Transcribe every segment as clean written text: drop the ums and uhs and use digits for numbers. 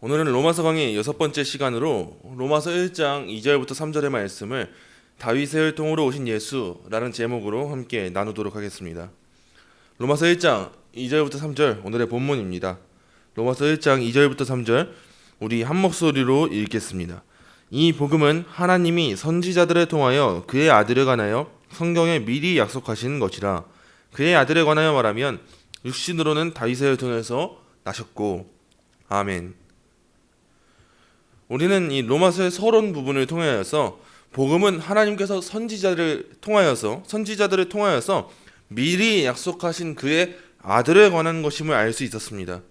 오늘은 로마서 강의 6번째 시간으로 로마서 1장 2절부터 3절의 말씀을 다윗의 혈통으로 오신 예수라는 제목으로 함께 나누도록 하겠습니다. 로마서 1장 2절부터 3절 오늘의 본문입니다. 로마서 1장 2절부터 3절 우리 한 목소리로 읽겠습니다. 이 복음은 하나님이 선지자들을 통하여 그의 아들에 관하여 성경에 미리 약속하신 것이라. 그의 아들에 관하여 말하면 육신으로는 다윗의 혈통에서 나셨고. 아멘. 우리는 이 로마서의 서론 부분을 통하여서 복음은 하나님께서 선지자들을 통하여서 미리 약속하신 그의 아들에 관한 것임을 알 수 있었습니다.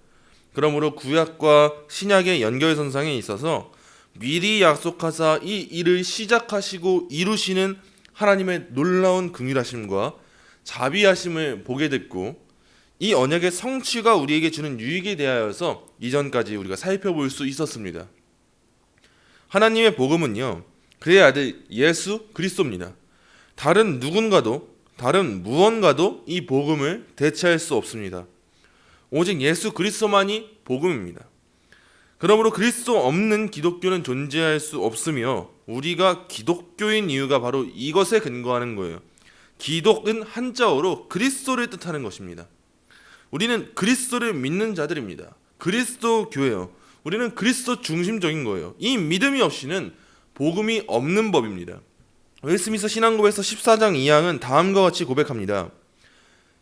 그러므로 구약과 신약의 연결선상에 있어서 미리 약속하사 이 일을 시작하시고 이루시는 하나님의 놀라운 긍휼하심과 자비하심을 보게 됐고, 이 언약의 성취가 우리에게 주는 유익에 대하여서 이전까지 우리가 살펴볼 수 있었습니다. 하나님의 복음은요, 그의 아들 예수 그리스도입니다. 다른 누군가도, 다른 무언가도 이 복음을 대체할 수 없습니다. 오직 예수 그리스도만이 복음입니다. 그러므로 그리스도 없는 기독교는 존재할 수 없으며, 우리가 기독교인 이유가 바로 이것에 근거하는 거예요. 기독은 한자어로 그리스도를 뜻하는 것입니다. 우리는 그리스도를 믿는 자들입니다. 그리스도 교회요. 우리는 그리스도 중심적인 거예요. 이 믿음이 없이는 복음이 없는 법입니다. 웨스트민스터 신앙고백서 14장 2항은 다음과 같이 고백합니다.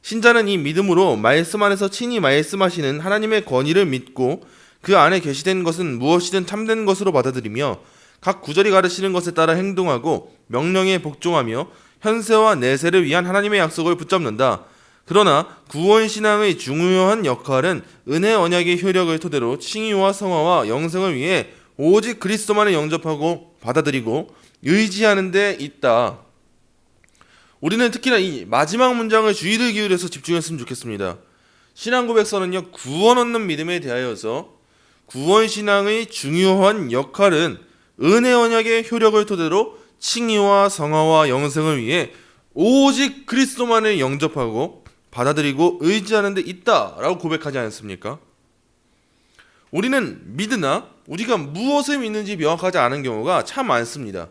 신자는 이 믿음으로 말씀 안에서 친히 말씀하시는 하나님의 권위를 믿고 그 안에 계시된 것은 무엇이든 참된 것으로 받아들이며 각 구절이 가르치는 것에 따라 행동하고 명령에 복종하며 현세와 내세를 위한 하나님의 약속을 붙잡는다. 그러나 구원신앙의 중요한 역할은 은혜 언약의 효력을 토대로 칭의와 성화와 영생을 위해 오직 그리스도만을 영접하고 받아들이고 의지하는 데 있다. 우리는 특히나 이 마지막 문장을 주의를 기울여서 집중했으면 좋겠습니다. 신앙고백서는요, 구원 얻는 믿음에 대하여서 구원신앙의 중요한 역할은 은혜 언약의 효력을 토대로 칭의와 성화와 영생을 위해 오직 그리스도만을 영접하고 받아들이고 의지하는 데 있다라고 고백하지 않습니까? 우리는 믿으나 우리가 무엇을 믿는지 명확하지 않은 경우가 참 많습니다.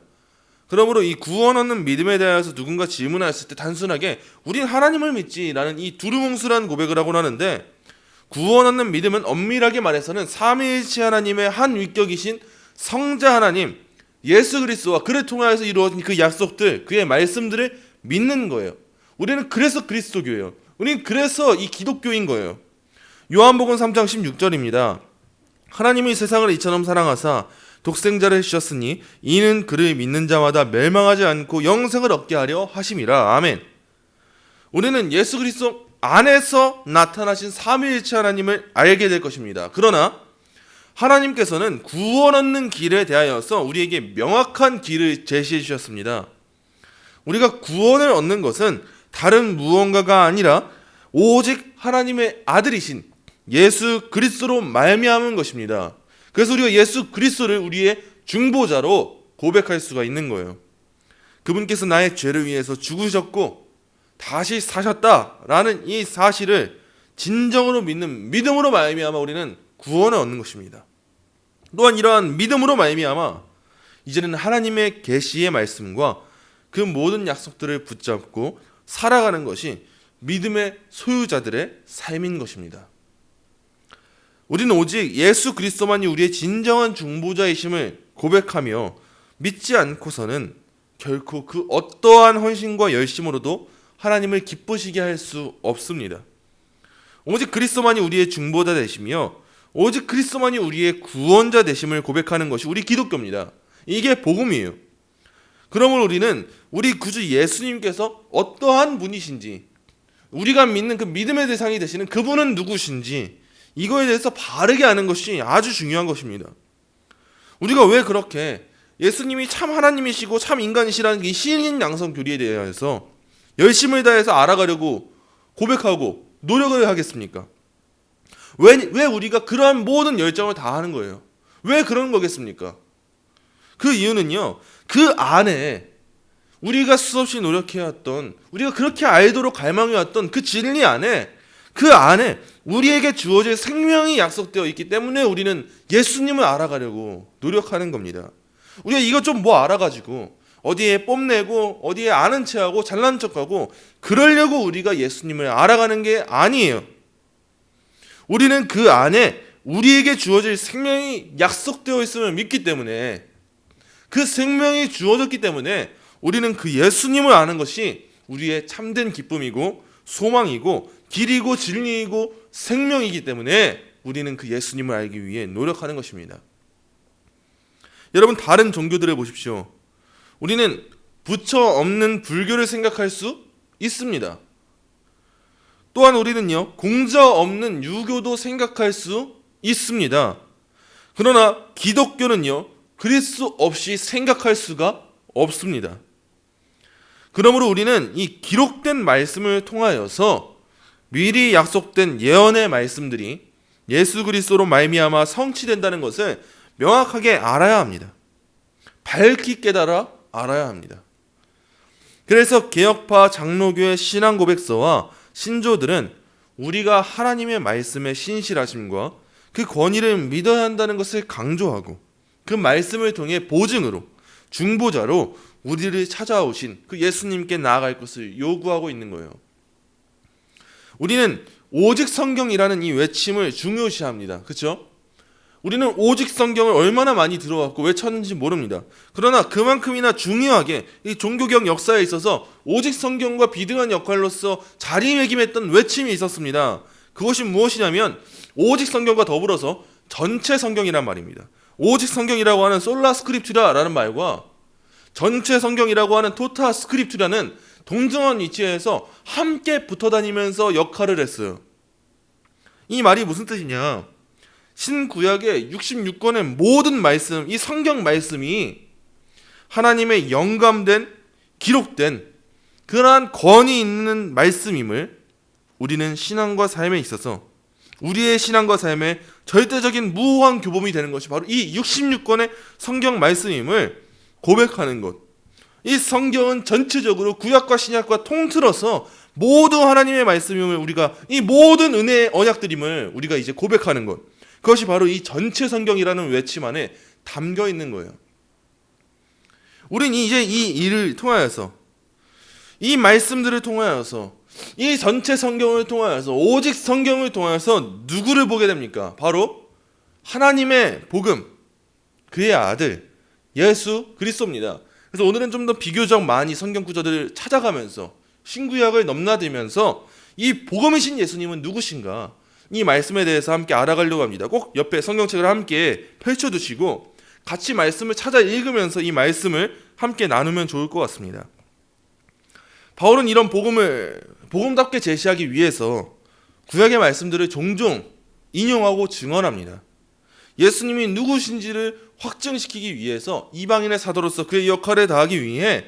그러므로 이 구원 얻는 믿음에 대해서 누군가 질문했을 때 단순하게 우린 하나님을 믿지라는 이 두루뭉술한 고백을 하곤 하는데, 구원 얻는 믿음은 엄밀하게 말해서는 삼위일체 하나님의 한 위격이신 성자 하나님 예수 그리스도와 그를 통하여서 이루어진 그 약속들, 그의 말씀들을 믿는 거예요. 우리는 그래서 그리스도교예요. 우리는 그래서 이 기독교인 거예요. 요한복음 3장 16절입니다. 하나님이 세상을 이처럼 사랑하사 독생자를 주셨으니 이는 그를 믿는 자마다 멸망하지 않고 영생을 얻게 하려 하심이라. 아멘. 우리는 예수 그리스도 안에서 나타나신 삼위일체 하나님을 알게 될 것입니다. 그러나 하나님께서는 구원 얻는 길에 대하여서 우리에게 명확한 길을 제시해 주셨습니다. 우리가 구원을 얻는 것은 다른 무언가가 아니라 오직 하나님의 아들이신 예수 그리스도로 말미암은 것입니다. 그래서 우리가 예수 그리스도를 우리의 중보자로 고백할 수가 있는 거예요. 그분께서 나의 죄를 위해서 죽으셨고 다시 사셨다라는 이 사실을 진정으로 믿는 믿음으로 말미암아 우리는 구원을 얻는 것입니다. 또한 이러한 믿음으로 말미암아 이제는 하나님의 계시의 말씀과 그 모든 약속들을 붙잡고 살아가는 것이 믿음의 소유자들의 삶인 것입니다. 우리는 오직 예수 그리스도만이 우리의 진정한 중보자이심을 고백하며 믿지 않고서는 결코 그 어떠한 헌신과 열심으로도 하나님을 기쁘시게 할 수 없습니다. 오직 그리스도만이 우리의 중보자 되시며 오직 그리스도만이 우리의 구원자 되심을 고백하는 것이 우리 기독교입니다. 이게 복음이에요. 그러므로 우리는 우리 구주 예수님께서 어떠한 분이신지, 우리가 믿는 그 믿음의 대상이 되시는 그분은 누구신지, 이거에 대해서 바르게 아는 것이 아주 중요한 것입니다. 우리가 왜 그렇게 예수님이 참 하나님이시고 참 인간이시라는 이 신인양성 교리에 대해서 열심을 다해서 알아가려고 고백하고 노력을 하겠습니까? 왜 우리가 그러한 모든 열정을 다하는 거예요? 왜 그런 거겠습니까? 그 이유는요, 그 안에 우리가 수없이 노력해왔던, 우리가 그렇게 알도록 갈망해왔던 그 진리 안에 그 안에 우리에게 주어질 생명이 약속되어 있기 때문에 우리는 예수님을 알아가려고 노력하는 겁니다. 우리가 이것 좀 뭐 알아가지고 어디에 뽐내고 어디에 아는 체하고 잘난 척하고 그러려고 우리가 예수님을 알아가는 게 아니에요. 우리는 그 안에 우리에게 주어질 생명이 약속되어 있음을 믿기 때문에, 그 생명이 주어졌기 때문에 우리는 그 예수님을 아는 것이 우리의 참된 기쁨이고 소망이고 길이고 진리이고 생명이기 때문에 우리는 그 예수님을 알기 위해 노력하는 것입니다. 여러분, 다른 종교들을 보십시오. 우리는 부처 없는 불교를 생각할 수 있습니다. 또한 우리는요, 공자 없는 유교도 생각할 수 있습니다. 그러나 기독교는요, 그리스도 없이 생각할 수가 없습니다. 그러므로 우리는 이 기록된 말씀을 통하여서 미리 약속된 예언의 말씀들이 예수 그리스도로 말미암아 성취된다는 것을 명확하게 알아야 합니다. 밝히 깨달아 알아야 합니다. 그래서 개혁파 장로교의 신앙 고백서와 신조들은 우리가 하나님의 말씀에 신실하심과 그 권위를 믿어야 한다는 것을 강조하고, 그 말씀을 통해 보증으로 중보자로 우리를 찾아오신 그 예수님께 나아갈 것을 요구하고 있는 거예요. 우리는 오직 성경이라는 이 외침을 중요시합니다. 그렇죠? 우리는 오직 성경을 얼마나 많이 들어왔고 외쳤는지 모릅니다. 그러나 그만큼이나 중요하게 이 종교개혁 역사에 있어서 오직 성경과 비등한 역할로서 자리매김했던 외침이 있었습니다. 그것이 무엇이냐면 오직 성경과 더불어서 전체 성경이란 말입니다. 오직 성경이라고 하는 솔라 스크립투라라는 말과 전체 성경이라고 하는 토타 스크립투라는 동등한 위치에서 함께 붙어다니면서 역할을 했어요. 이 말이 무슨 뜻이냐? 신구약의 66권의 모든 말씀, 이 성경 말씀이 하나님의 영감된, 기록된 그러한 권위 있는 말씀임을 우리는 신앙과 삶에 있어서 우리의 신앙과 삶에 절대적인 무한 교범이 되는 것이 바로 이 66권의 성경 말씀임을 고백하는 것. 이 성경은 전체적으로 구약과 신약과 통틀어서 모두 하나님의 말씀임을 우리가, 이 모든 은혜의 언약들임을 우리가 이제 고백하는 것. 그것이 바로 이 전체 성경이라는 외침 안에 담겨 있는 거예요. 우린 이제 이 일을 통하여서, 이 말씀들을 통하여서, 이 전체 성경을 통하여서, 오직 성경을 통하여서 누구를 보게 됩니까? 바로 하나님의 복음, 그의 아들 예수 그리스도입니다. 그래서 오늘은 좀 더 비교적 많이 성경 구절들을 찾아가면서 신구약을 넘나들면서 이 복음이신 예수님은 누구신가, 이 말씀에 대해서 함께 알아가려고 합니다. 꼭 옆에 성경책을 함께 펼쳐두시고 같이 말씀을 찾아 읽으면서 이 말씀을 함께 나누면 좋을 것 같습니다. 바울은 이런 복음을 복음답게 제시하기 위해서 구약의 말씀들을 종종 인용하고 증언합니다. 예수님이 누구신지를 확증시키기 위해서 이방인의 사도로서 그의 역할을 다하기 위해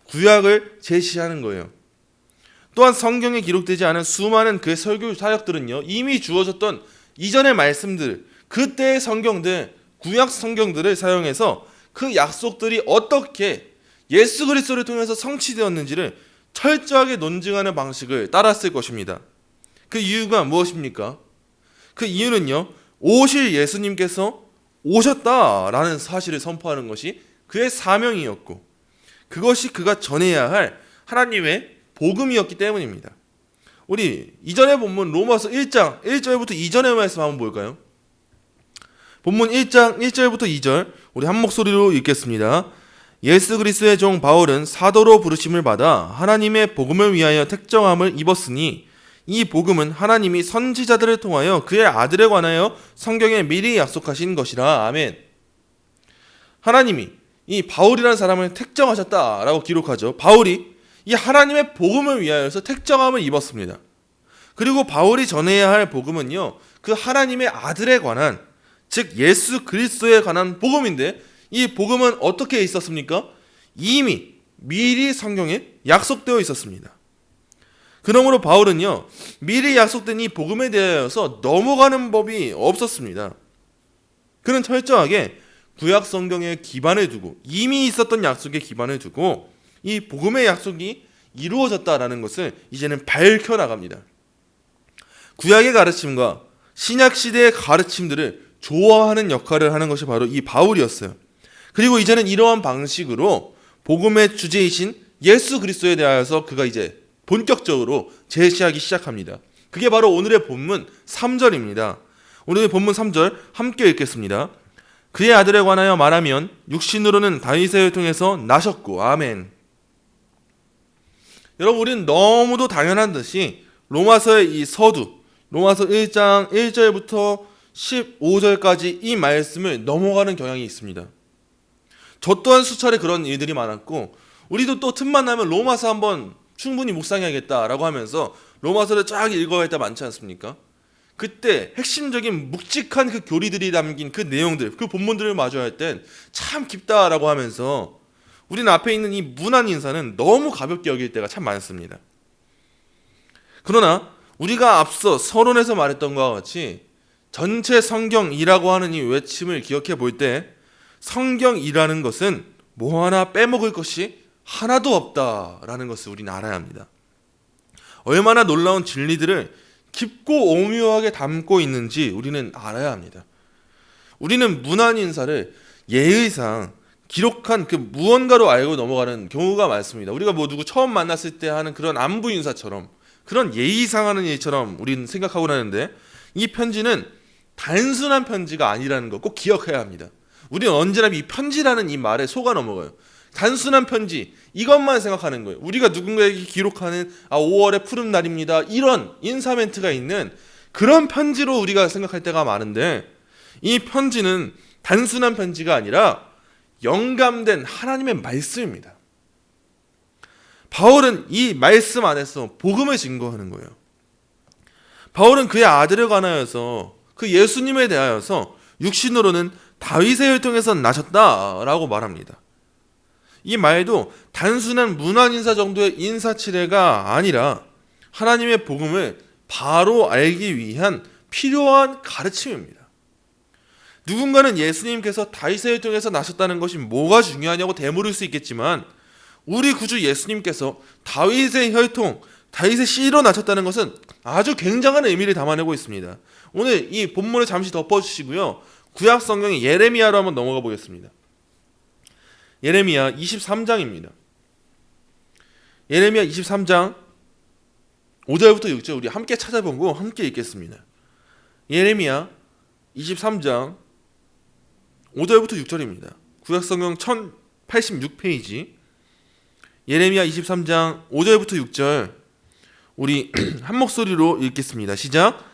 구약을 제시하는 거예요. 또한 성경에 기록되지 않은 수많은 그의 설교 사역들은요, 이미 주어졌던 이전의 말씀들, 그때의 성경들, 구약 성경들을 사용해서 그 약속들이 어떻게 예수 그리스도를 통해서 성취되었는지를 철저하게 논증하는 방식을 따랐을 것입니다. 그 이유가 무엇입니까? 그 이유는요, 오실 예수님께서 오셨다라는 사실을 선포하는 것이 그의 사명이었고, 그것이 그가 전해야 할 하나님의 복음이었기 때문입니다. 우리 이전에 본문 로마서 1장 1절부터 2절의 말씀 한번 볼까요? 본문 1장 1절부터 2절 우리 한 목소리로 읽겠습니다. 예수 그리스도의 종 바울은 사도로 부르심을 받아 하나님의 복음을 위하여 택정함을 입었으니 이 복음은 하나님이 선지자들을 통하여 그의 아들에 관하여 성경에 미리 약속하신 것이라. 아멘. 하나님이 이 바울이라는 사람을 택정하셨다라고 기록하죠. 바울이 이 하나님의 복음을 위하여서 택정함을 입었습니다. 그리고 바울이 전해야 할 복음은요, 그 하나님의 아들에 관한, 즉 예수 그리스도에 관한 복음인데, 이 복음은 어떻게 있었습니까? 이미 미리 성경에 약속되어 있었습니다. 그러므로 바울은요, 미리 약속된 이 복음에 대하여서 넘어가는 법이 없었습니다. 그는 철저하게 구약 성경에 기반을 두고, 이미 있었던 약속에 기반을 두고 이 복음의 약속이 이루어졌다라는 것을 이제는 밝혀나갑니다. 구약의 가르침과 신약 시대의 가르침들을 조화하는 역할을 하는 것이 바로 이 바울이었어요. 그리고 이제는 이러한 방식으로 복음의 주제이신 예수 그리스도에 대하여서 그가 이제 본격적으로 제시하기 시작합니다. 그게 바로 오늘의 본문 3절입니다. 오늘의 본문 3절 함께 읽겠습니다. 그의 아들에 관하여 말하면 육신으로는 다윗의 혈통에서 나셨고 아멘. 여러분, 우리는 너무도 당연한 듯이 로마서의 이 서두, 로마서 1장 1절부터 15절까지 이 말씀을 넘어가는 경향이 있습니다. 저 또한 수차례 그런 일들이 많았고, 우리도 또 틈만 나면 로마서 한번 충분히 묵상해야겠다라고 하면서 로마서를 쫙 읽어갈 때 많지 않습니까? 그때 핵심적인 묵직한 그 교리들이 담긴 그 내용들, 그 본문들을 마주할 땐 참 깊다라고 하면서 우리는 앞에 있는 이 문안 인사는 너무 가볍게 여길 때가 참 많습니다. 그러나 우리가 앞서 서론에서 말했던 것과 같이 전체 성경이라고 하는 이 외침을 기억해 볼 때 성경이라는 것은 뭐 하나 빼먹을 것이 하나도 없다라는 것을 우리는 알아야 합니다. 얼마나 놀라운 진리들을 깊고 오묘하게 담고 있는지 우리는 알아야 합니다. 우리는 문안 인사를 예의상 기록한 그 무언가로 알고 넘어가는 경우가 많습니다. 우리가 뭐 누구 처음 만났을 때 하는 그런 안부 인사처럼, 그런 예의상 하는 일처럼 우리는 생각하고 나는데, 이 편지는 단순한 편지가 아니라는 거 꼭 기억해야 합니다. 우리는 언제나 이 편지라는 이 말에 속아 넘어가요. 단순한 편지, 이것만 생각하는 거예요. 우리가 누군가에게 기록하는 5월의 푸른 날입니다, 이런 인사 멘트가 있는 그런 편지로 우리가 생각할 때가 많은데, 이 편지는 단순한 편지가 아니라 영감된 하나님의 말씀입니다. 바울은 이 말씀 안에서 복음을 증거하는 거예요. 바울은 그의 아들에 관하여서, 그 예수님에 대하여서 육신으로는 다윗의 혈통에서 나셨다라고 말합니다. 이 말도 단순한 문안 인사 정도의 인사치레가 아니라 하나님의 복음을 바로 알기 위한 필요한 가르침입니다. 누군가는 예수님께서 다윗의 혈통에서 나셨다는 것이 뭐가 중요하냐고 되물을 수 있겠지만, 우리 구주 예수님께서 다윗의 혈통, 다윗의 씨로 나셨다는 것은 아주 굉장한 의미를 담아내고 있습니다. 오늘 이 본문을 잠시 덮어주시고요, 구약 성경의 예레미야로 한번 넘어가 보겠습니다. 예레미야 23장입니다. 예레미야 23장 5절부터 6절 우리 함께 찾아보고 함께 읽겠습니다. 예레미야 23장 5절부터 6절입니다. 구약 성경 1086페이지 예레미야 23장 5절부터 6절 우리 한 목소리로 읽겠습니다. 시작.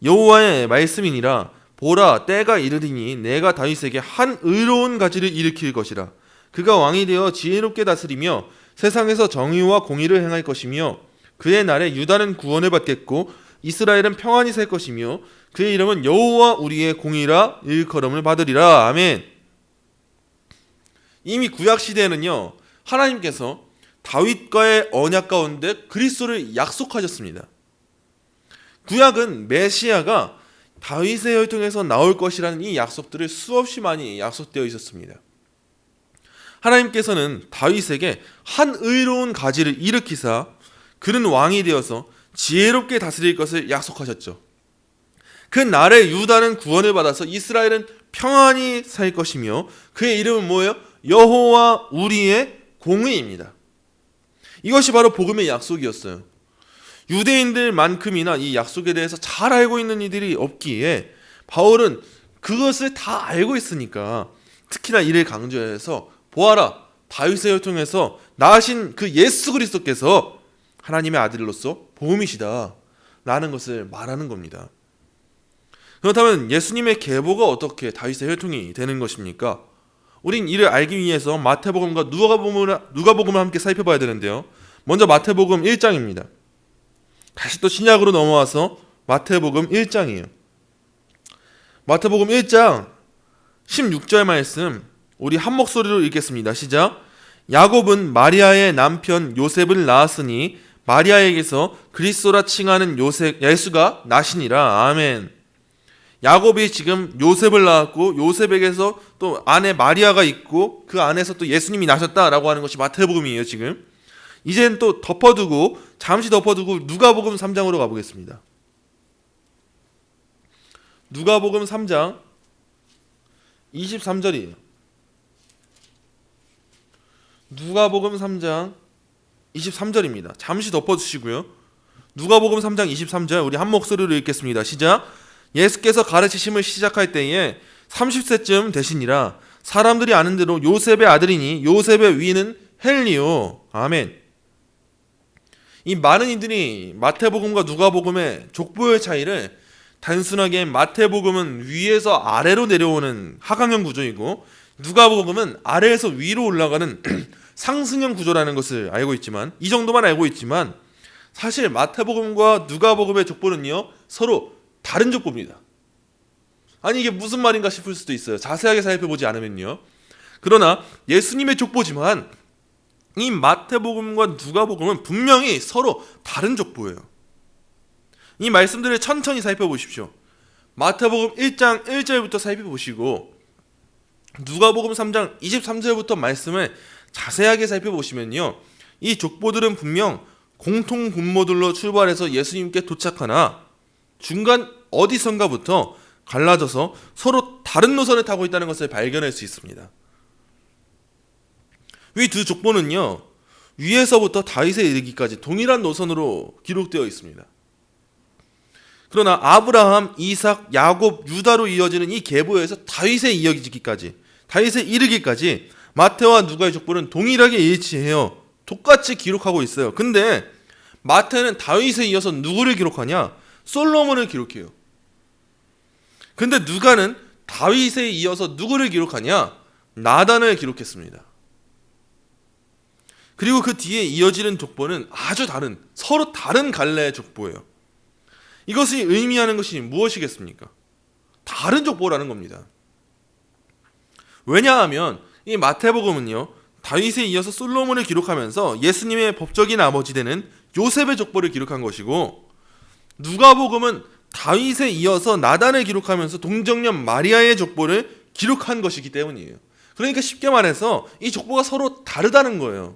여호와의 말씀이니라. 보라, 때가 이르리니 내가 다윗에게 한 의로운 가지를 일으킬 것이라. 그가 왕이 되어 지혜롭게 다스리며 세상에서 정의와 공의를 행할 것이며, 그의 날에 유다는 구원을 받겠고 이스라엘은 평안히 살 것이며, 그의 이름은 여호와 우리의 공의라 일컬음을 받으리라. 아멘. 이미 구약 시대에는요, 하나님께서 다윗과의 언약 가운데 그리스도를 약속하셨습니다. 구약은 메시아가 다윗의 혈통에서 나올 것이라는 이 약속들을 수없이 많이 약속되어 있었습니다. 하나님께서는 다윗에게 한 의로운 가지를 일으키사 그는 왕이 되어서 지혜롭게 다스릴 것을 약속하셨죠. 그 날에 유다는 구원을 받아서 이스라엘은 평안히 살 것이며, 그의 이름은 뭐예요? 여호와 우리의 공의입니다. 이것이 바로 복음의 약속이었어요. 유대인들만큼이나 이 약속에 대해서 잘 알고 있는 이들이 없기에 바울은 그것을 다 알고 있으니까 특히나 이를 강조해서, 보아라, 다윗의 혈통에서 나신 그 예수 그리스도께서 하나님의 아들로서 복음이시다 라는 것을 말하는 겁니다. 그렇다면 예수님의 계보가 어떻게 다윗의 혈통이 되는 것입니까? 우린 이를 알기 위해서 마태복음과 누가복음을 함께 살펴봐야 되는데요, 먼저 마태복음 1장입니다. 다시 또 신약으로 넘어와서 마태복음 1장이에요. 마태복음 1장 16절 말씀 우리 한 목소리로 읽겠습니다. 시작. 야곱은 마리아의 남편 요셉을 낳았으니 마리아에게서 그리스도라 칭하는 예수가 나시니라. 아멘. 야곱이 지금 요셉을 낳았고, 요셉에게서 또 아내 마리아가 있고, 그 안에서 또 예수님이 나셨다라고 하는 것이 마태복음이에요. 지금 이제는 또 잠시 덮어두고 누가복음 3장으로 가보겠습니다. 누가복음 3장 23절이에요. 누가복음 3장 23절입니다. 잠시 덮어주시고요. 누가복음 3장 23절 우리 한 목소리로 읽겠습니다. 시작. 예수께서 가르치심을 시작할 때에 30세쯤 되시니라. 사람들이 아는 대로 요셉의 아들이니 요셉의 위는 헬리오. 아멘. 이 많은 이들이 마태복음과 누가복음의 족보의 차이를 단순하게 마태복음은 위에서 아래로 내려오는 하강형 구조이고 누가복음은 아래에서 위로 올라가는 상승형 구조라는 것을 알고 있지만, 이 정도만 알고 있지만 사실 마태복음과 누가복음의 족보는요 서로 다른 족보입니다. 아니 이게 무슨 말인가 싶을 수도 있어요. 자세하게 살펴보지 않으면요. 그러나 예수님의 족보지만 이 마태복음과 누가복음은 분명히 서로 다른 족보예요. 이 말씀들을 천천히 살펴보십시오. 마태복음 1장 1절부터 살펴보시고 누가복음 3장 23절부터 말씀을 자세하게 살펴보시면요, 이 족보들은 분명 공통 분모들로 출발해서 예수님께 도착하나 중간 어디선가부터 갈라져서 서로 다른 노선을 타고 있다는 것을 발견할 수 있습니다. 이 두 족보는요 위에서부터 다윗에 이르기까지 동일한 노선으로 기록되어 있습니다. 그러나 아브라함, 이삭, 야곱, 유다로 이어지는 이 계보에서 다윗에 이어지기까지, 다윗에 이르기까지 마태와 누가의 족보는 동일하게 일치해요. 똑같이 기록하고 있어요. 근데 마태는 다윗에 이어서 누구를 기록하냐? 솔로몬을 기록해요. 근데 누가는 다윗에 이어서 누구를 기록하냐? 나단을 기록했습니다. 그리고 그 뒤에 이어지는 족보는 아주 다른, 서로 다른 갈래의 족보예요. 이것이 의미하는 것이 무엇이겠습니까? 다른 족보라는 겁니다. 왜냐하면 이 마태복음은요 다윗에 이어서 솔로몬을 기록하면서 예수님의 법적인 아버지 되는 요셉의 족보를 기록한 것이고, 누가복음은 다윗에 이어서 나단을 기록하면서 동정녀 마리아의 족보를 기록한 것이기 때문이에요. 그러니까 쉽게 말해서 이 족보가 서로 다르다는 거예요.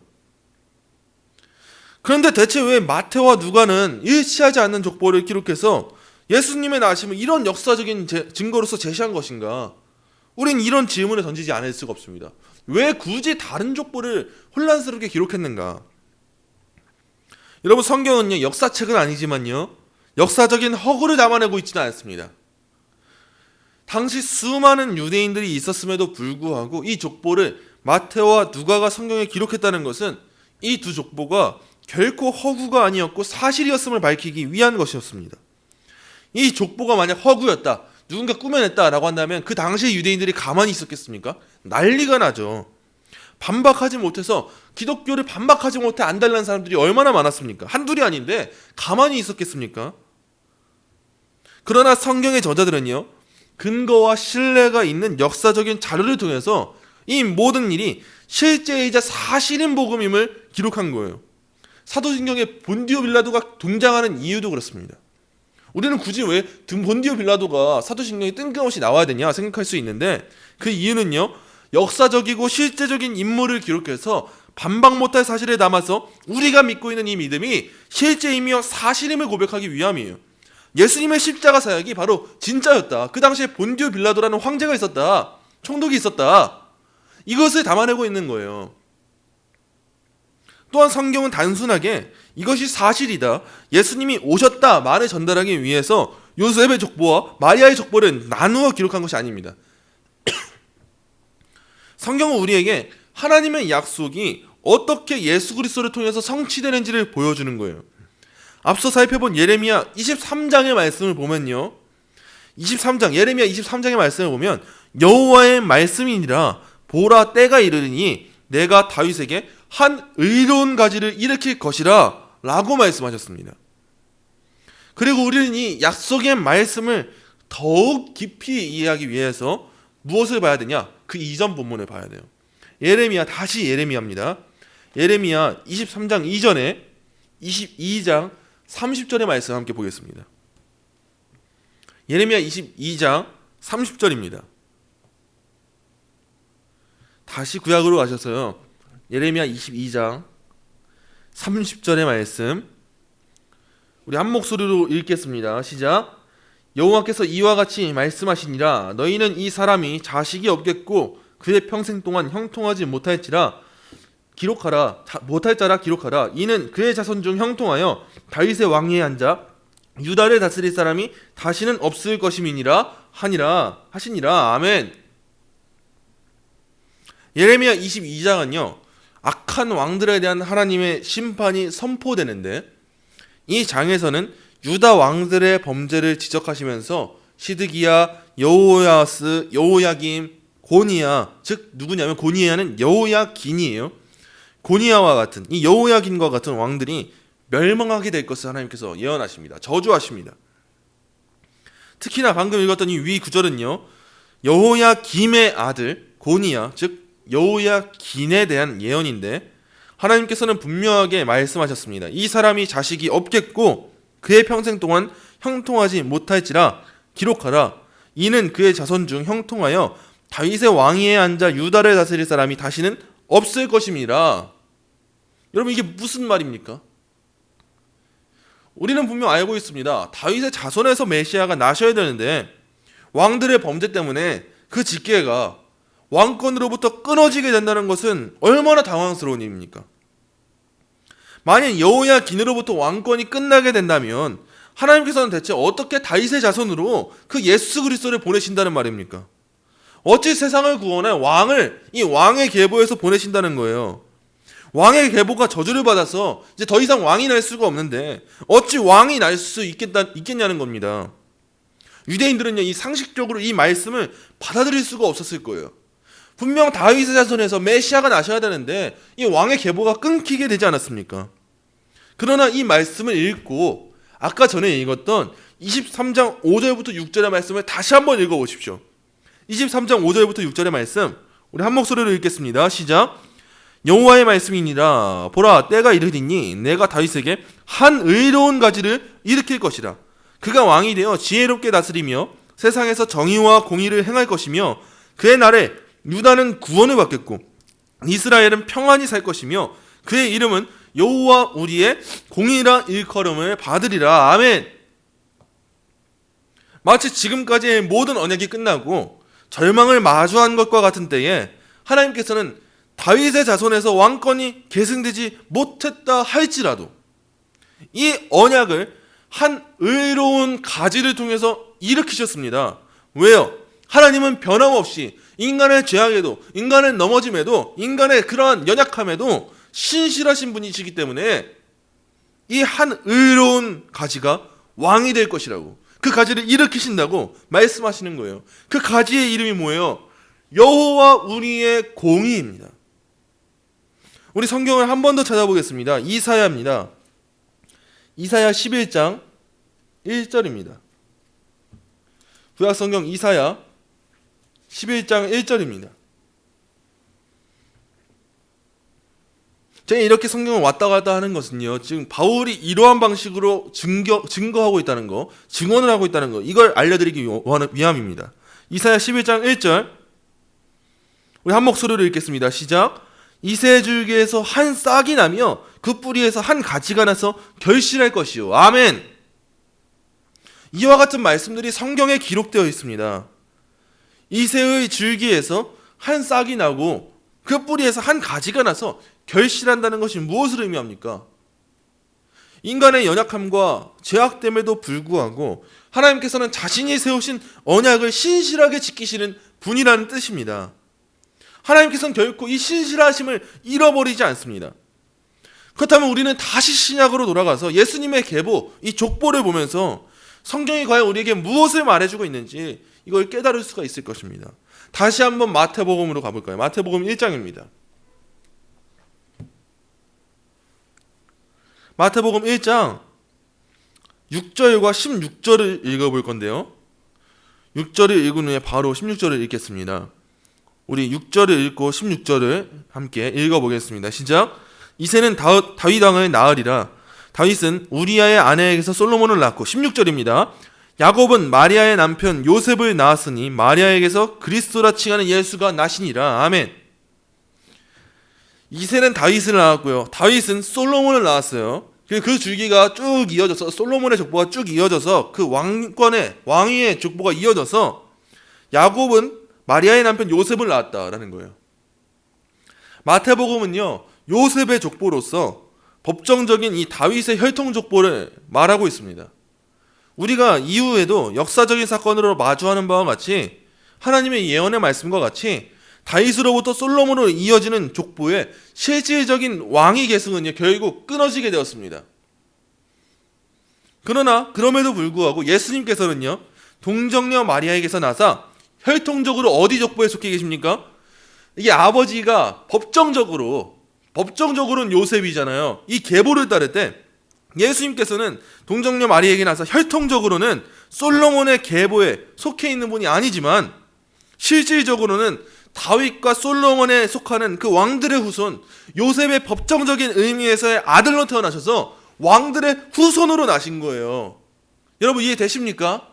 그런데 대체 왜 마태와 누가는 일치하지 않는 족보를 기록해서 예수님의 나심을 이런 역사적인 증거로서 제시한 것인가? 우린 이런 질문을 던지지 않을 수가 없습니다. 왜 굳이 다른 족보를 혼란스럽게 기록했는가? 여러분, 성경은요 역사책은 아니지만요 역사적인 허구를 담아내고 있지는 않습니다. 당시 수많은 유대인들이 있었음에도 불구하고 이 족보를 마태와 누가가 성경에 기록했다는 것은 이 두 족보가 결코 허구가 아니었고 사실이었음을 밝히기 위한 것이었습니다. 이 족보가 만약 허구였다, 누군가 꾸며냈다라고 한다면 그 당시 유대인들이 가만히 있었겠습니까? 난리가 나죠. 반박하지 못해서, 기독교를 반박하지 못해 안달난 사람들이 얼마나 많았습니까? 한둘이 아닌데 가만히 있었겠습니까? 그러나 성경의 저자들은요 근거와 신뢰가 있는 역사적인 자료를 통해서 이 모든 일이 실제이자 사실인 복음임을 기록한 거예요. 사도신경에 본디오 빌라도가 등장하는 이유도 그렇습니다. 우리는 굳이 왜 본디오 빌라도가 사도신경에 뜬금없이 나와야 되냐 생각할 수 있는데, 그 이유는요 역사적이고 실제적인 인물을 기록해서 반박 못할 사실에 담아서 우리가 믿고 있는 이 믿음이 실제이며 사실임을 고백하기 위함이에요. 예수님의 십자가 사역이 바로 진짜였다. 그 당시에 본디오 빌라도라는 황제가 있었다. 총독이 있었다. 이것을 담아내고 있는 거예요. 또한 성경은 단순하게 이것이 사실이다, 예수님이 오셨다 말을 전달하기 위해서 요셉의 족보와 마리아의 족보를 나누어 기록한 것이 아닙니다. 성경은 우리에게 하나님의 약속이 어떻게 예수 그리스도를 통해서 성취되는지를 보여주는 거예요. 앞서 살펴본 예레미야 23장의 말씀을 보면요, 예레미야 23장의 말씀을 보면 여호와의 말씀이니라, 보라 때가 이르리니 내가 다윗에게 한 의로운 가지를 일으킬 것이라 라고 말씀하셨습니다. 그리고 우리는 이 약속의 말씀을 더욱 깊이 이해하기 위해서 무엇을 봐야 되냐? 그 이전 본문을 봐야 돼요. 다시 예레미야입니다. 예레미야 23장 이전에 22장 30절의 말씀 함께 보겠습니다. 예레미야 22장 30절입니다. 다시 구약으로 가셔서요, 예레미야 22장 30절의 말씀 우리 한 목소리로 읽겠습니다. 시작. 여호와께서 이와 같이 말씀하시니라. 너희는 이 사람이 자식이 없겠고 그의 평생 동안 형통하지 못할지라 기록하라. 못할 자라 기록하라. 이는 그의 자손 중 형통하여 다윗의 왕위에 앉아 유다를 다스릴 사람이 다시는 없을 것임이니라 하시니라. 아멘. 예레미야 22장은요 악한 왕들에 대한 하나님의 심판이 선포되는데, 이 장에서는 유다 왕들의 범죄를 지적하시면서 시드기야, 여호야스, 여호야김, 고니야, 즉 누구냐면 고니야는 여호야긴이에요. 고니야와 같은 이 여호야긴과 같은 왕들이 멸망하게 될 것을 하나님께서 예언하십니다. 저주하십니다. 특히나 방금 읽었던 이 위 구절은요 여호야김의 아들 고니야, 즉 여호야긴에 대한 예언인데, 하나님께서는 분명하게 말씀하셨습니다. 이 사람이 자식이 없겠고 그의 평생 동안 형통하지 못할지라 기록하라. 이는 그의 자손 중 형통하여 다윗의 왕위에 앉아 유다를 다스릴 사람이 다시는 없을 것임이라. 여러분 이게 무슨 말입니까? 우리는 분명 알고 있습니다. 다윗의 자손에서 메시아가 나셔야 되는데 왕들의 범죄 때문에 그 직계가 왕권으로부터 끊어지게 된다는 것은 얼마나 당황스러운 일입니까? 만약 여호야긴으로부터 왕권이 끝나게 된다면 하나님께서는 대체 어떻게 다윗의 자손으로 그 예수 그리스도를 보내신다는 말입니까? 어찌 세상을 구원할 왕을 이 왕의 계보에서 보내신다는 거예요. 왕의 계보가 저주를 받아서 이제 더 이상 왕이 날 수가 없는데 어찌 왕이 날 수 있겠냐는 겁니다. 유대인들은요 이 상식적으로 이 말씀을 받아들일 수가 없었을 거예요. 분명 다윗의 자손에서 메시아가 나셔야 되는데 이 왕의 계보가 끊기게 되지 않았습니까? 그러나 이 말씀을 읽고 아까 전에 읽었던 23장 5절부터 6절의 말씀을 다시 한번 읽어보십시오. 23장 5절부터 6절의 말씀 우리 한 목소리로 읽겠습니다. 시작. 여호와의 말씀이니라. 보라 때가 이르리니 내가 다윗에게 한 의로운 가지를 일으킬 것이라. 그가 왕이 되어 지혜롭게 다스리며 세상에서 정의와 공의를 행할 것이며 그의 날에 유다는 구원을 받겠고 이스라엘은 평안히 살 것이며 그의 이름은 여호와 우리의 공의라 일컬음을 받으리라. 아멘. 마치 지금까지의 모든 언약이 끝나고 절망을 마주한 것과 같은 때에 하나님께서는 다윗의 자손에서 왕권이 계승되지 못했다 할지라도 이 언약을 한 의로운 가지를 통해서 일으키셨습니다. 왜요? 하나님은 변함없이 인간의 죄악에도 인간의 넘어짐에도 인간의 그러한 연약함에도 신실하신 분이시기 때문에 이 한 의로운 가지가 왕이 될 것이라고, 그 가지를 일으키신다고 말씀하시는 거예요. 그 가지의 이름이 뭐예요? 여호와 우리의 공의입니다. 우리 성경을 한 번 더 찾아보겠습니다. 이사야입니다. 이사야 11장 1절입니다. 구약성경 이사야 11장 1절입니다. 제가 이렇게 성경을 왔다 갔다 하는 것은요, 지금 바울이 이러한 방식으로 증거하고 있다는 거, 증언을 하고 있다는 거, 이걸 알려드리기 위함입니다. 이사야 11장 1절 우리 한 목소리로 읽겠습니다. 시작. 이새 줄기에서 한 싹이 나며 그 뿌리에서 한 가지가 나서 결실할 것이요. 아멘. 이와 같은 말씀들이 성경에 기록되어 있습니다. 이새의 줄기에서 한 싹이 나고 그 뿌리에서 한 가지가 나서 결실한다는 것이 무엇을 의미합니까? 인간의 연약함과 죄악됨에도 불구하고 하나님께서는 자신이 세우신 언약을 신실하게 지키시는 분이라는 뜻입니다. 하나님께서는 결코 이 신실하심을 잃어버리지 않습니다. 그렇다면 우리는 다시 신약으로 돌아가서 예수님의 계보, 이 족보를 보면서 성경이 과연 우리에게 무엇을 말해주고 있는지 이걸 깨달을 수가 있을 것입니다. 다시 한번 마태복음으로 가볼까요? 마태복음 1장입니다. 마태복음 1장 6절과 16절을 읽어볼 건데요. 6절을 읽은 후에 바로 16절을 읽겠습니다. 우리 6절을 읽고 16절을 함께 읽어보겠습니다. 시작. 이새는 다윗 왕을 낳으리라. 다윗은 우리아의 아내에게서 솔로몬을 낳고 16절입니다. 야곱은 마리아의 남편 요셉을 낳았으니 마리아에게서 그리스도라 칭하는 예수가 나시니라. 아멘. 이새는 다윗을 낳았고요. 다윗은 솔로몬을 낳았어요. 그 줄기가 쭉 이어져서 솔로몬의 족보가 쭉 이어져서 그 왕위의 족보가 이어져서 야곱은 마리아의 남편 요셉을 낳았다라는 거예요. 마태복음은요, 요셉의 족보로서 법정적인 이 다윗의 혈통 족보를 말하고 있습니다. 우리가 이후에도 역사적인 사건으로 마주하는 바와 같이 하나님의 예언의 말씀과 같이 다윗으로부터 솔로몬으로 이어지는 족보의 실질적인 왕위 계승은요, 결국 끊어지게 되었습니다. 그러나 그럼에도 불구하고 예수님께서는요, 동정녀 마리아에게서 나사 혈통적으로 어디 족보에 속해 계십니까? 이게 아버지가 법정적으로는 요셉이잖아요. 이 계보를 따를 때 예수님께서는 동정녀 마리아에게 나서 혈통적으로는 솔로몬의 계보에 속해 있는 분이 아니지만 실질적으로는 다윗과 솔로몬에 속하는 그 왕들의 후손, 요셉의 법정적인 의미에서의 아들로 태어나셔서 왕들의 후손으로 나신 거예요. 여러분 이해되십니까?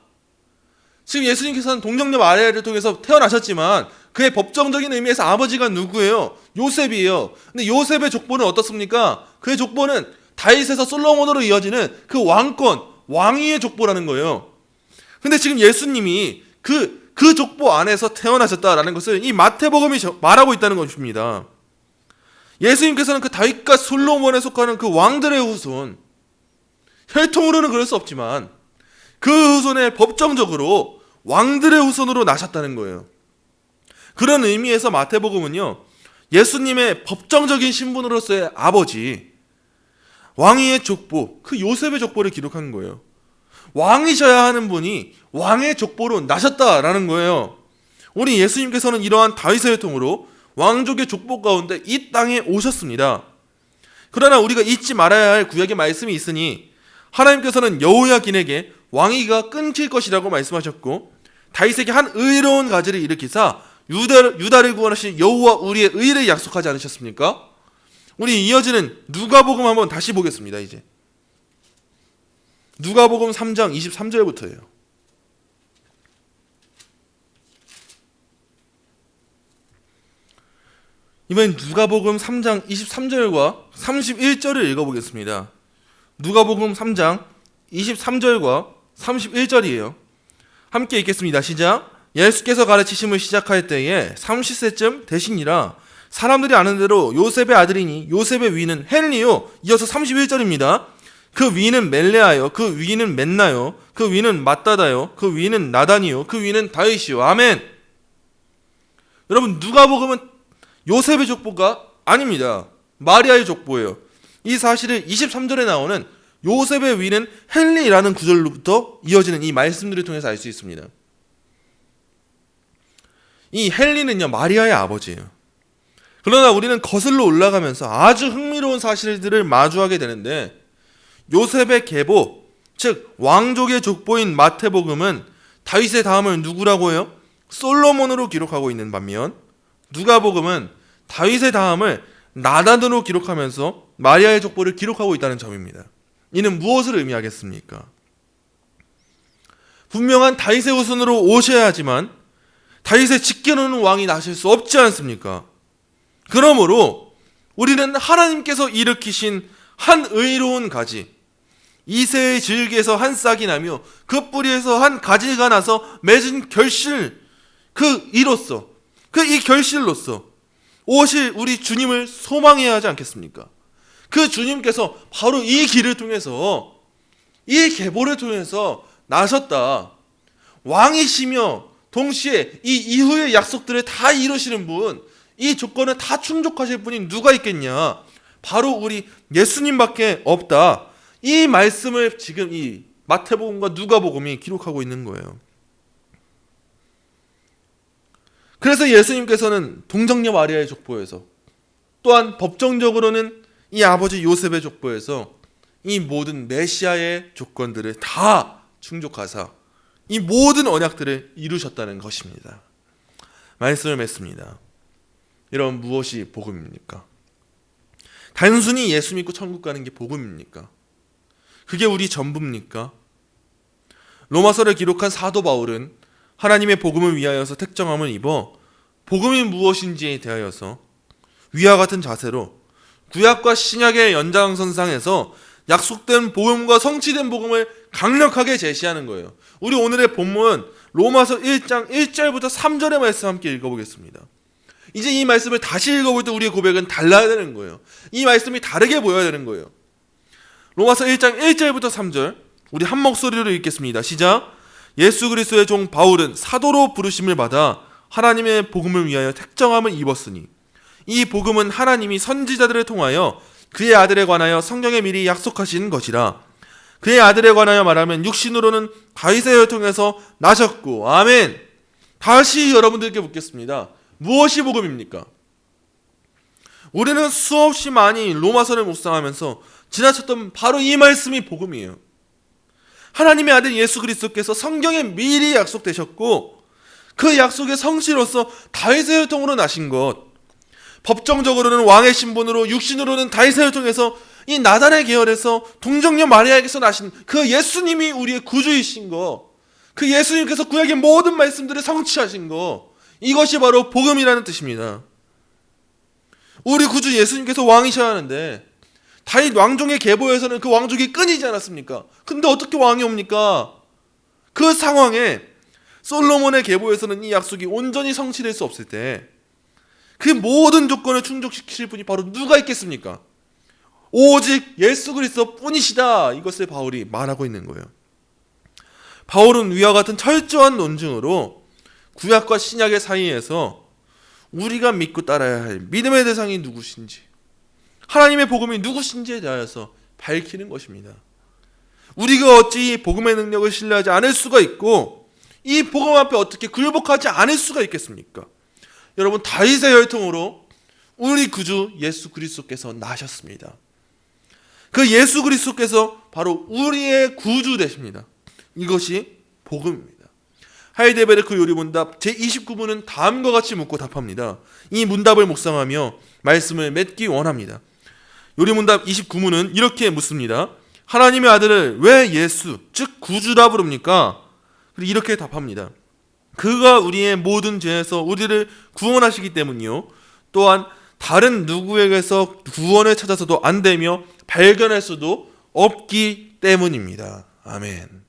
지금 예수님께서는 동정녀 마리아를 통해서 태어나셨지만 그의 법정적인 의미에서 아버지가 누구예요? 요셉이에요. 근데 요셉의 족보는 어떻습니까? 그의 족보는 다윗에서 솔로몬으로 이어지는 그 왕위의 족보라는 거예요. 근데 지금 예수님이 그 족보 안에서 태어나셨다라는 것을 이 마태복음이 말하고 있다는 것입니다. 예수님께서는 그 다윗과 솔로몬에 속하는 그 왕들의 후손, 혈통으로는 그럴 수 없지만 그 후손의 법정적으로 왕들의 후손으로 나셨다는 거예요. 그런 의미에서 마태복음은요, 예수님의 법정적인 신분으로서의 아버지, 왕위의 족보, 그 요셉의 족보를 기록한 거예요. 왕이셔야 하는 분이 왕의 족보로 나셨다라는 거예요. 우리 예수님께서는 이러한 다윗의 혈통으로 왕족의 족보 가운데 이 땅에 오셨습니다. 그러나 우리가 잊지 말아야 할 구약의 말씀이 있으니 하나님께서는 여호야긴에게 왕위가 끊길 것이라고 말씀하셨고 다윗에게 한 의로운 가지를 일으키사 유다를 구원하신 여호와 우리의 의를 약속하지 않으셨습니까? 우리 이어지는 누가복음 한번 다시 보겠습니다. 이제 누가복음 3장 23절부터예요. 이번엔 누가복음 3장 23절과 31절을 읽어보겠습니다. 누가복음 3장 23절과 31절이에요. 함께 읽겠습니다. 시작. 예수께서 가르치심을 시작할 때에 30세쯤 되시니라. 사람들이 아는 대로 요셉의 아들이니 요셉의 위는 헬리요. 이어서 31절입니다. 그 위는 멜레아요. 그 위는 맨나요. 그 위는 mat다다요. 그 위는 나단이요. 그 위는 다윗이요. 아멘. 여러분 누가복음은 요셉의 족보가 아닙니다. 마리아의 족보예요. 이 사실을 23절에 나오는 요셉의 위는 헬리라는 구절로부터 이어지는 이 말씀들을 통해서 알 수 있습니다. 이 헬리는요, 마리아의 아버지예요. 그러나 우리는 거슬러 올라가면서 아주 흥미로운 사실들을 마주하게 되는데 요셉의 계보, 즉 왕족의 족보인 마태복음은 다윗의 다음을 누구라고 해요? 솔로몬으로 기록하고 있는 반면 누가복음은 다윗의 다음을 나단으로 기록하면서 마리아의 족보를 기록하고 있다는 점입니다. 이는 무엇을 의미하겠습니까? 분명한 다윗의 후손으로 오셔야 하지만 다윗의 직계로는 왕이 나실 수 없지 않습니까? 그러므로 우리는 하나님께서 일으키신 한 의로운 가지, 이새의 줄기에서 한 싹이 나며 그 뿌리에서 한 가지가 나서 맺은 결실, 이 결실로서 오실 우리 주님을 소망해야 하지 않겠습니까? 그 주님께서 바로 이 길을 통해서, 이 계보를 통해서 나셨다. 왕이시며 동시에 이 이후의 약속들을 다 이루시는 분, 이 조건을 다 충족하실 분이 누가 있겠냐? 바로 우리 예수님밖에 없다. 이 말씀을 지금 이 마태복음과 누가복음이 기록하고 있는 거예요. 그래서 예수님께서는 동정녀 마리아의 족보에서 또한 법정적으로는 이 아버지 요셉의 족보에서 이 모든 메시아의 조건들을 다 충족하사 이 모든 언약들을 이루셨다는 것입니다. 말씀을 맺습니다. 여러분 무엇이 복음입니까? 단순히 예수 믿고 천국 가는 게 복음입니까? 그게 우리 전부입니까? 로마서를 기록한 사도 바울은 하나님의 복음을 위하여서 택정함을 입어 복음이 무엇인지에 대하여서 위와 같은 자세로 구약과 신약의 연장선상에서 약속된 복음과 성취된 복음을 강력하게 제시하는 거예요. 우리 오늘의 본문 로마서 1장 1절부터 3절의 말씀 함께 읽어보겠습니다. 이제 이 말씀을 다시 읽어볼 때 우리의 고백은 달라야 되는 거예요. 이 말씀이 다르게 보여야 되는 거예요. 로마서 1장 1절부터 3절 우리 한 목소리로 읽겠습니다. 시작. 예수 그리스도의 종 바울은 사도로 부르심을 받아 하나님의 복음을 위하여 택정함을 입었으니 이 복음은 하나님이 선지자들을 통하여 그의 아들에 관하여 성경에 미리 약속하신 것이라. 그의 아들에 관하여 말하면 육신으로는 다윗의 혈통에서 나셨고. 아멘. 다시 여러분들께 묻겠습니다. 무엇이 복음입니까? 우리는 수없이 많이 로마서를 묵상하면서 지나쳤던 바로 이 말씀이 복음이에요. 하나님의 아들 예수 그리스도께서 성경에 미리 약속되셨고 그 약속의 성취로서 다윗의 혈통으로 나신 것, 법정적으로는 왕의 신분으로 육신으로는 다윗의 혈통에서 이 나단의 계열에서 동정녀 마리아에게서 나신 그 예수님이 우리의 구주이신 것, 그 예수님께서 구약의 모든 말씀들을 성취하신 것, 이것이 바로 복음이라는 뜻입니다. 우리 구주 예수님께서 왕이셔야 하는데 다윗 왕종의 계보에서는 그 왕족이 끊이지 않았습니까? 근데 어떻게 왕이 옵니까? 그 상황에 솔로몬의 계보에서는 이 약속이 온전히 성취될 수 없을 때 그 모든 조건을 충족시킬 분이 바로 누가 있겠습니까? 오직 예수 그리스도 뿐이시다. 이것을 바울이 말하고 있는 거예요. 바울은 위와 같은 철저한 논증으로 구약과 신약의 사이에서 우리가 믿고 따라야 할 믿음의 대상이 누구신지, 하나님의 복음이 누구신지에 대하여서 밝히는 것입니다. 우리가 어찌 이 복음의 능력을 신뢰하지 않을 수가 있고 이 복음 앞에 어떻게 굴복하지 않을 수가 있겠습니까? 여러분, 다윗의 혈통으로 우리 구주 예수 그리스도께서 나셨습니다. 그 예수 그리스도께서 바로 우리의 구주 되십니다. 이것이 복음입니다. 하이델베르크 요리문답 제29부는 다음과 같이 묻고 답합니다. 이 문답을 묵상하며 말씀을 맺기 원합니다. 요리문답 29문은 이렇게 묻습니다. 하나님의 아들을 왜 예수, 즉 구주라 부릅니까? 그리고 이렇게 답합니다. 그가 우리의 모든 죄에서 우리를 구원하시기 때문이요, 또한 다른 누구에게서 구원을 찾아서도 안 되며 발견할 수도 없기 때문입니다. 아멘.